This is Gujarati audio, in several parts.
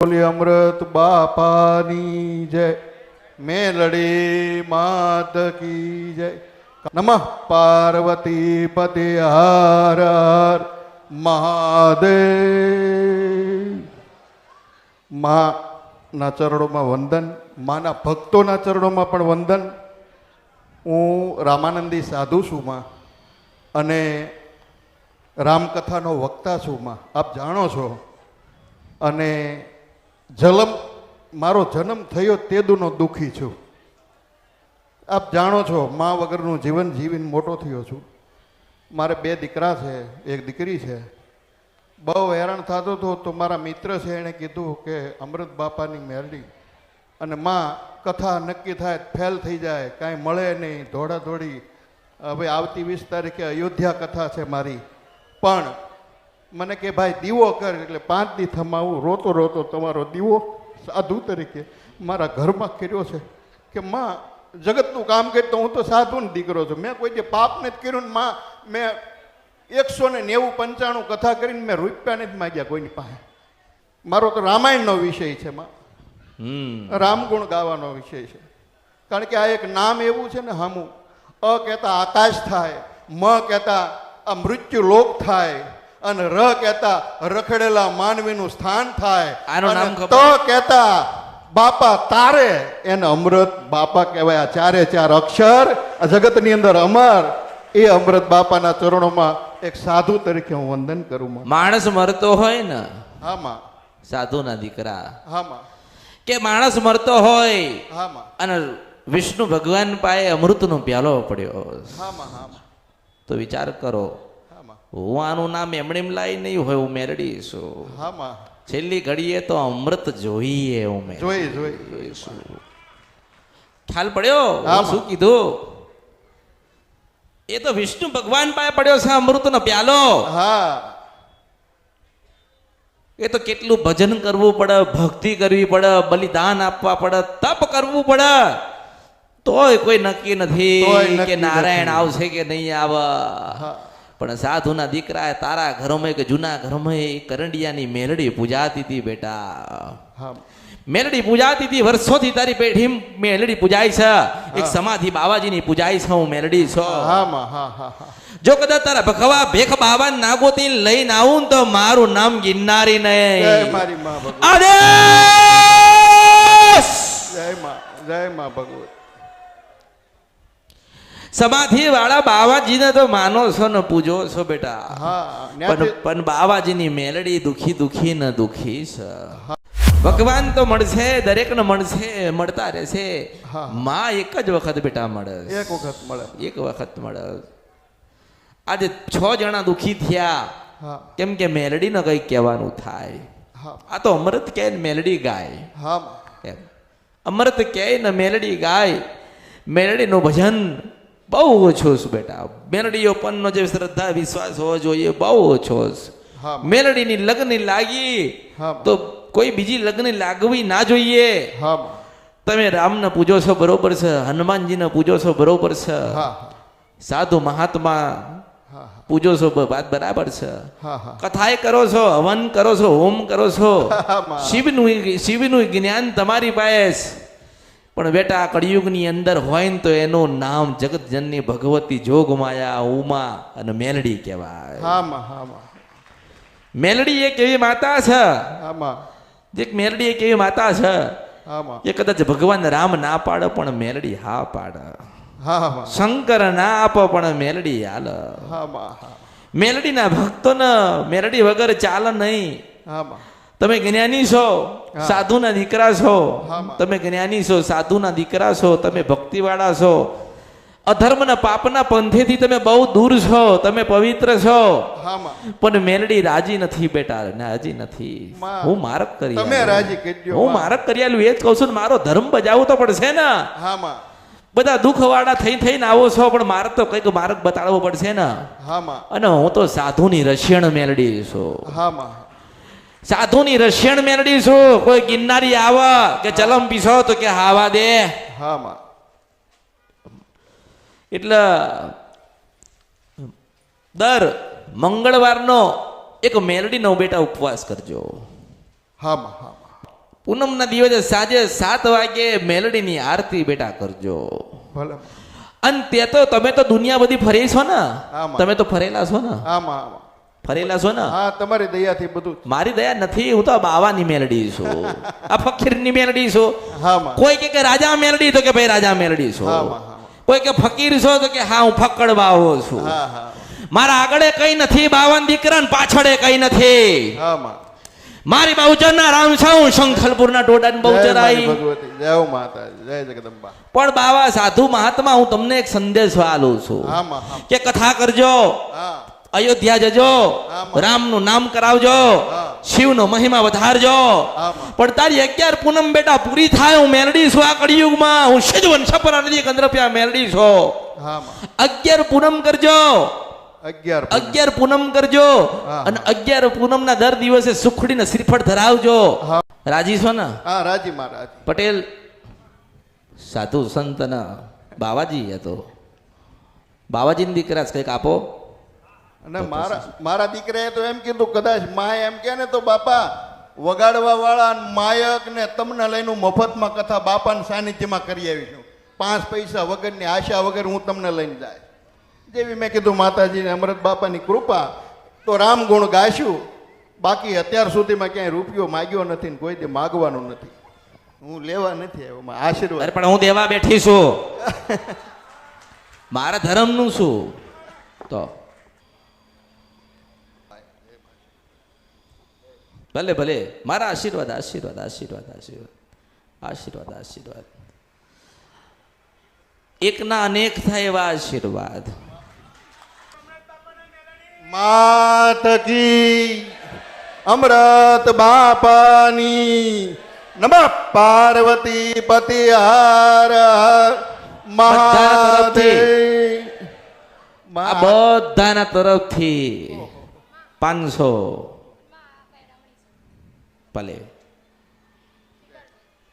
અમૃત બાપાની જય, મેલડી માત કી જય. નમઃ પાર્વતી પતે હર હર મહાદેવ. માના ચરણોમાં વંદન, માના ભક્તોના ચરણોમાં પણ વંદન. હું રામાનંદી સાધુ છું માં, અને રામકથાનો વક્તા છું માં, આપ જાણો છો. અને મારો જન્મ થયો તેદુનો દુઃખી છું. આપ જાણો છો, મા વગરનું જીવન જીવીને મોટો થયો છું. મારે 2 દીકરા છે, 1 દીકરી છે. બહુ હેરાન થતો હતો તો મારા મિત્ર છે, એણે કીધું કે અમૃત બાપાની મેરડી અને માં કથા નક્કી થાય, ફેલ થઈ જાય, કાંઈ મળે નહીં, દોડાદોડી. હવે આવતી 20 તારીખે અયોધ્યા કથા છે મારી, પણ મને કે ભાઈ દીવો કર. એટલે 5 દી થમાવું રોતો રોતો તમારો દીવો સાધુ તરીકે મારા ઘરમાં કર્યો છે. કે માં જગતનું કામ કરતો હું તો સાધુનો દીકરો છું, મેં કોઈ જે પાપ નથી કર્યું. માં મેં 190-95 કથા કરીને મેં રૂપિયા નથી માગ્યા કોઈની પાસે. મારો તો રામાયણનો વિષય છે માં, રામગુણ ગાવાનો વિષય છે. કારણ કે આ એક નામ એવું છે ને, હામું અ કહેતા આકાશ થાય, મ કહેતા આ મૃત્યુ લોક થાય, અને ર કહેતા રખડેલા માનવીનું સ્થાન થાય, અને ત કહેતા બાપા તારે, એને અમૃત બાપા કહેવાય. આ 4 અક્ષર આ જગતની અંદર અમર. એ અમૃત બાપાના ચરણોમાં એક સાધુ તરીકે હું વંદન કરું. માણસ મરતો હોય ને, હા માં, સાધુના દીકરા, હા માં, કે માણસ મરતો હોય, હા માં, અને વિષ્ણુ ભગવાન પાસે અમૃતનો પ્યાલો પડ્યો, હા માં, હા માં, તો વિચાર કરો, હું આનું નામ એમણે લાઈ નહીં હોય, હું મેરડી છું. હા માં, છેલ્લી ઘડીએ તો અમૃત જોઈએ, હું જોઈશું. ખ્યાલ પડ્યો શું કીધું? એ તો વિષ્ણુ ભગવાન પાસે પડ્યો છે અમૃતનો પ્યાલો. હા, એ તો કેટલું ભજન કરવું પડે, ભક્તિ કરવી પડે, બલિદાન આપવા પડે, તપ કરવું પડે, તોય કોઈ નક્કી નથી કે નારાયણ આવશે કે નહીં આવે. પણ સાધુના દીકરા તારા ઘરોમાં કે જૂના ઘરોમાં કરંડિયાની મેલડી પૂજાતી હતી બેટા. મેલડી પૂજાતી હતી વર્ષોથી, તારી પેઢી મેલડી પૂજાય છે. એક સમાધિ બાવાજીની પૂજાય છે, હું મેલડી છું. જો કદાચ તારા ભખવા ભેખ બાવા નાગોતી લઈને આવું તો મારું નામ ગિરનારી નહીં. આદેશ. જય માં ભગવત. સમાધિ વાળા બાવાજીને તો માનો છો ને પૂજો છો બેટા, પણ બાવાજીની મેલડી દુખી ને દુખી છે. ભગવાન તો મળશે, દરેકને મળશે, મળતા રહેશે. માં એક જ વખત બેટા મળે, એક વખત મળે. આજે 6 જણા દુખી થયા, કેમ કે મેલડી ને કઈ કહેવાનું થાય. આ તો અમૃત કહે ને મેલડી ગાય, અમૃત કહે ને મેલડી ગાય. મેલડી નું ભજન બહુ ઓછો છે બેટા. મેલડીઓ પનનો જે શ્રદ્ધા વિશ્વાસ હોવો જોઈએ બહુ ઓછો છે. મેલડીની લગ્ન લાગી તો કોઈ બીજી લગ્ન લાગવી ના જોઈએ. તમે રામને પૂજો છો બરોબર છે, હનુમાનજીને પૂજો છો બરોબર છે, સાધુ મહાત્મા પૂજો છો વાત બરાબર છે, કથાએ કરો છો, હવન કરો છો, હોમ કરો છો, શિવનું જ્ઞાન તમારી પાસે. પણ બેટા કળિયુગની અંદર હોય ને તો એનું નામ જગતજનની ભગવતી જોગમાયા ઉમા અને મેલડી કહેવાય. મેલડી એક એવી માતા છે, એક મેલડી એક એવી માતા છે એ કદાચ ભગવાન રામ ના પાડે પણ મેલડી હા પાડે, શંકર ના આપો પણ મેલડી હાલ. મેલડીના ભક્તોને મેલડી વગર ચાલે નહીં. તમે જ્ઞાની છો, સાધુના દીકરા છો, તમે જ્ઞાની છો, સાધુના દીકરા છો, તમે ભક્તિવાળા છો, અધર્મના પાપના પંથેથી તમે બહુ દૂર છો, તમે પવિત્ર છો. પણ મેલડી રાજી નથી બેટા, રાજી નથી. હું મારક કરી, હું મારક કરી આલું, એ જ કહું છું ને, મારો ધર્મ બજાવવો તો પડશે ને. બધા દુઃખવાળા થઈને આવો છો, પણ મારે તો કઈક માર્ગ બતાડવો પડશે ને. અને હું તો સાધુની રશિયણ મેલડી છું, સાધુની રશિયણ મેલડી છું. કોઈ ગિરનારી આવે કે ચલમ પીસો તો કે હાવા દે. એટલે દર મંગળવારનો એક મેલડીનો બેટા ઉપવાસ કરજો. પૂનમના દિવસે સાંજે 7 વાગે મેલડીની આરતી બેટા કરજો. ભલે. અને તે તો તમે તો દુનિયા બધી ફરી છો ને, આમાં. તમે તો ફરેલા છો ને, આમાં આમાં ફરેલા છો ને. હા, તમારી દયાથી બધું. મારી દયા નથી, હું તો બાવાની મેલડી છું, આ ફકીરની મેલડી છું. હા માં. કોઈ કે રાજા મેલડી તો કે ભાઈ રાજા મેલડી છું. હા માં, હા માં. કોઈ કે ફકીર છો તો કે હા હું ફક્કડ બાવો છું. હા હા મારા આગળે કઈ નથી, 52 દીકરા ને પાછળે કઈ નથી. હા માં. મારી બહુચરના રામ છું, શંખલપુરના ટોડાની જય બહુચર મારી આવી. ભગવતી, જય માતાજી, જય જગદંબા. પણ બાવા સાધુ મહાત્મા, હું તમને એક સંદેશ આલું છું હા માં, હા. કે કથા કરજો, હા અયોધ્યા જજો, આમાં. રામનું નામ કરાવજો, હા. શિવનો મહિમા વધારજો. આમાં. પણ તારી 11 પૂનમ બેટા પૂરી થાય, હું મેલડી છું આ કળિયુગમાં, હું સિદ્ધવન સપરા નદી કંદરપિયા મેલડી છું. હા માં. 11 પૂનમ કરજો, 11 પૂનમ કરજો. હા. અને 11 પૂનમના દર દિવસે સુખડીને શ્રીફળ ધરાવજો. હા. રાજી છો ને? હા, રાજી માં, રાજી. પટેલ સાધુ સંતના બાવાજી હતો, બાવાજીની દીકરા કંઈક આપો. અને મારા દીકરાએ તો એમ કીધું, કદાચ માએ એમ કે ને તો બાપા વગાડવા વાળા માયક ને તમને લઈને હું મફતમાં કથા બાપાના સાનિધ્યમાં કરી આવીશું, 5 પૈસા વગરની આશા વગર હું તમને લઈને જાય. જેવી મેં કીધું માતાજીને અમૃત બાપાની કૃપા તો રામ ગુણ ગાશું. બાકી અત્યાર સુધીમાં ક્યાંય રૂપિયો માગ્યો નથી ને કોઈ દી માગવાનું નથી. હું લેવા નથી આવ્યો, આશીર્વાદ. અરે પણ હું દેવા બેઠી છું, મારા ધર્મનું શું તો. ભલે ભલે, મારા આશીર્વાદ આશીર્વાદ આશીર્વાદ આશીર્વાદ આશીર્વાદ આશીર્વાદ, એકના અનેક થાય એવા આશીર્વાદ. માત કી અમૃત બાપાની નમઃ પાર્વતી પતિ હાર મહાદેવ. આ બધાના તરફથી 500. ભલે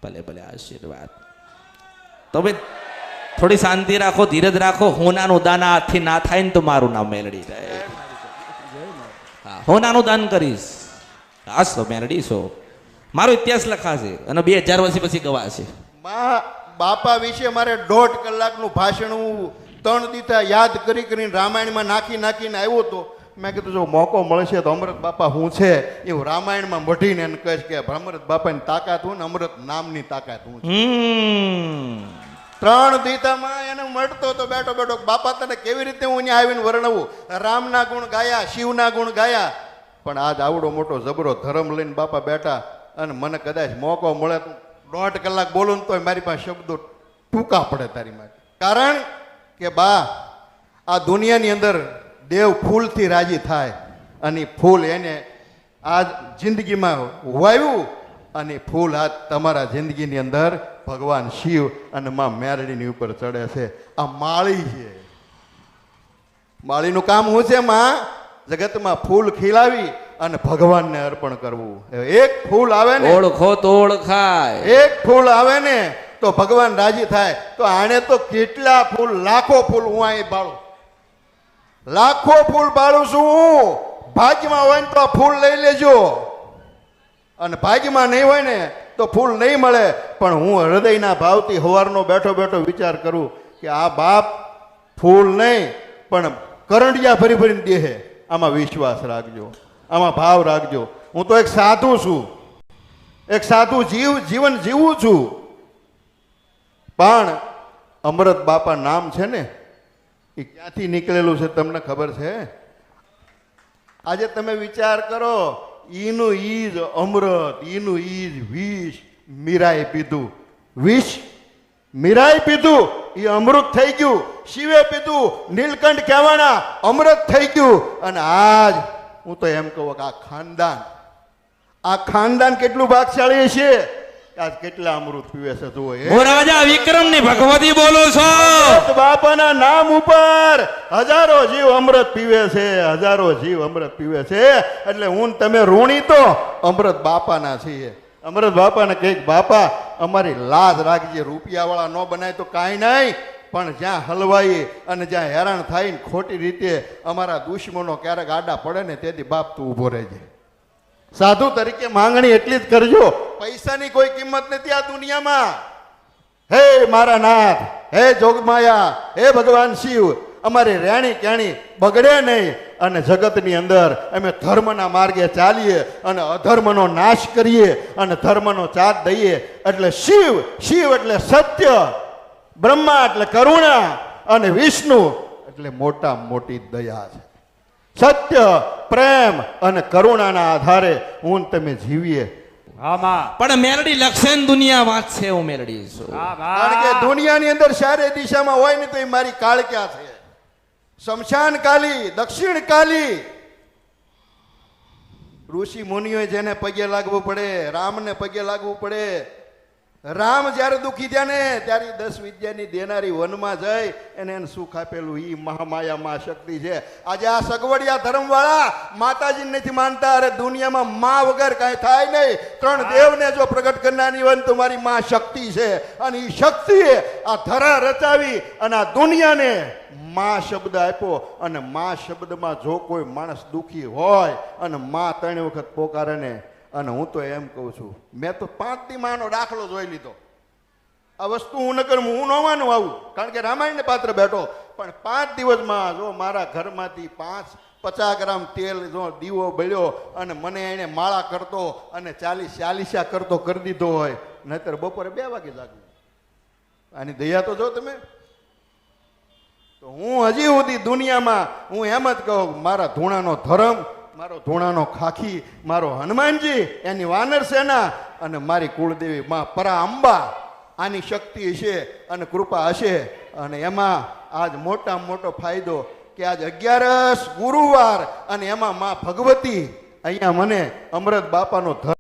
ભલે ભલે, આશીર્વાદ. તમે થોડી શાંતિ રાખો, ધીરજ રાખો. હોનાનું દાન હાથથી ના થાય ને તો મારું નામ મેલડી જાય. હા, હોનાનું દાન કરીશ, હાસ તો મેલડી છો, મારો ઇતિહાસ લખાશે અને 2000 વર્ષ પછી ગવાશે. બાપા વિશે મારે 1.5 કલાકનું ભાષણ હું 3 દીથા યાદ કરીને રામાયણમાં નાખીને આવ્યો હતો. મેં કીધું જો મોકો મળશે તો અમૃત બાપા હું છે એવું રામાયણમાં મઢીને એને કહીશ કે અમૃત બાપાની તાકાત હું ને અમૃત નામની તાકાત હું છું. 3 દીતામાં એને મળતો તો બેઠો બેઠો બાપા તને કેવી રીતે હું અહીંયા આવીને વર્ણવું. રામના ગુણ ગાયા, શિવના ગુણ ગાયા, પણ આજ આવડો મોટો જબરો ધર્મ લઈને બાપા બેઠા. અને મને કદાચ મોકો મળે તો 1.5 કલાક બોલું ને તોય મારી પાસે શબ્દો ટૂંકા પડે તારી માટે. કારણ કે બા આ દુનિયાની અંદર દેવ ફૂલથી રાજી થાય અને ફૂલ એને આજ જિંદગીમાં વાવ્યું અને ફૂલ આજ તમારા જિંદગીની અંદર ભગવાન શિવ અને માં મેરડીની ઉપર ચડે છે. આ માળી છે, માળીનું કામ શું છે? માં જગતમાં ફૂલ ખીલાવી અને ભગવાનને અર્પણ કરવું. એક ફૂલ આવે ને ઓળખો તો ઓળખાય, એક ફૂલ આવે ને તો ભગવાન રાજી થાય. તો આણે તો કેટલા ફૂલ, લાખો ફૂલ હું અહીં બાળું, લાખો ફૂલ બાળું છું હું. ભાગ્યમાં હોય ને તો આ ફૂલ લઈ લેજો, અને ભાગ્યમાં નહીં હોય ને તો ફૂલ નહીં મળે. પણ હું હૃદયના ભાવથી સવારનો બેઠો બેઠો વિચાર કરું કે આ બાપ ફૂલ નહીં પણ કરંડિયા ભરી ભરીને દેહે. આમાં વિશ્વાસ રાખજો, આમાં ભાવ રાખજો. હું તો એક સાધુ છું, એક સાધુ જીવન જીવું છું. પણ અમૃત બાપા નામ છે ને એ ક્યાંથી નીકળેલું છે તમને ખબર છે? આજે તમે વિચાર કરો, ઈનું ઈજ અમૃત, ઈનું ઈજ વિષ. મીરાએ પીધું વિષ, મીરાએ પીધું એ અમૃત થઈ ગયું. શિવે પીધું નીલકંઠ કહેવાના અમૃત થઈ ગયું. અને આજ હું તો એમ કહું કે આ ખાનદાન કેટલું ભાગશાળી છે. આજ કેટલા અમૃત પીવે છે જુઓ. હું રાજા વિક્રમની ભગવતી બોલું છું. બાપાના નામ ઉપર હજારો જીવ અમૃત પીવે છે, હજારો જીવ અમૃત પીવે છે. એટલે હું તમે ઋણી તો અમૃત બાપાના છીએ. અમૃત બાપાને કઈક બાપા અમારી લાજ રાખજે, રૂપિયાવાળા ન બનાય તો કાંઈ નહીં, પણ જ્યાં હલવાઈ અને જ્યાં હેરાન થાય ને ખોટી રીતે અમારા દુશ્મનો ક્યારેક આડા પડે ને તેથી બાપ તું ઊભો રહેજે. સાધુ તરીકે માંગણી એટલી જ કરજો, પૈસાની કોઈ કિંમત નથી આ દુનિયામાં. હે મારા નાથ, હે જોગમાયા, હે ભગવાન શિવ, અમારી રેણી કેણી બગડે નહીં અને જગતની અંદર અમે ધર્મના માર્ગે ચાલીએ અને અધર્મનો નાશ કરીએ અને ધર્મનો ચાથ દઈએ. એટલે શિવ, શિવ એટલે સત્ય, બ્રહ્મા એટલે કરુણા અને વિષ્ણુ એટલે મોટા મોટી દયા છે. સત્ય, પ્રેમ અને કરુણાના આધારે હું તમે જીવીએ. પણ મેલડી લક્ષણ દુનિયા વાંચશે, હું મેલડી છું. કારણ કે દુનિયાની અંદર ચારે દિશામાં હોય ને તો એ મારી કાળક્યા છે. શમશાન કાલી, દક્ષિણ કાલી. ઋષિ મુનિઓએ જેને પગે લાગવું પડે, રામને પગે લાગવું પડે. રામ જ્યારે દુખી થયા ને ત્યારે 10 વિદ્યાની દેનારી વનમાં જઈ એને સુખ આપેલું ઈ મહામાયા માં શક્તિ છે. આજે આ સગવડિયા ધર્મવાળા માતાજીને નથી માનતા. અરે દુનિયામાં માં વગર કાંઈ થાય નહીં. 3 દેવને જો પ્રગટ કરનારની હોય તો મારી માં શક્તિ છે. અને એ શક્તિએ આ ધરા રચાવી અને આ દુનિયાને માં શબ્દ આપ્યો. અને માં શબ્દમાં જો કોઈ માણસ દુખી હોય અને માં 3 વખત પોકારે ને, અને હું તો એમ કહું છું, મેં તો 5 દી માનો દાખલો જોઈ લીધો. આ વસ્તુ હું ન કરું, હું ન માનું આવું, કારણ કે રામાયણને પાત્ર બેઠો. પણ 5 દિવસમાં જો મારા ઘરમાંથી 50 ગ્રામ તેલ જો દીવો બળ્યો અને મને એને માળા કરતો અને 40 કરતો કરી દીધો હોય, નહીતર બપોરે 2 વાગે જાગવું. આની દયા તો જો તમે. તો હું હજી સુધી દુનિયામાં હું એમ જ કહું, મારા ધૂણાનો ધર્મ, મારો ધૂણાનો ખાખી, મારો હનુમાનજી, એની વાનર સેના અને મારી કુળદેવી માં પરા અંબા, આની શક્તિ હશે અને કૃપા હશે. અને એમાં આજ મોટામાં મોટો ફાયદો કે આજ 11 ગુરુવાર અને એમાં માં ભગવતી અહીંયા મને અમૃત બાપાનો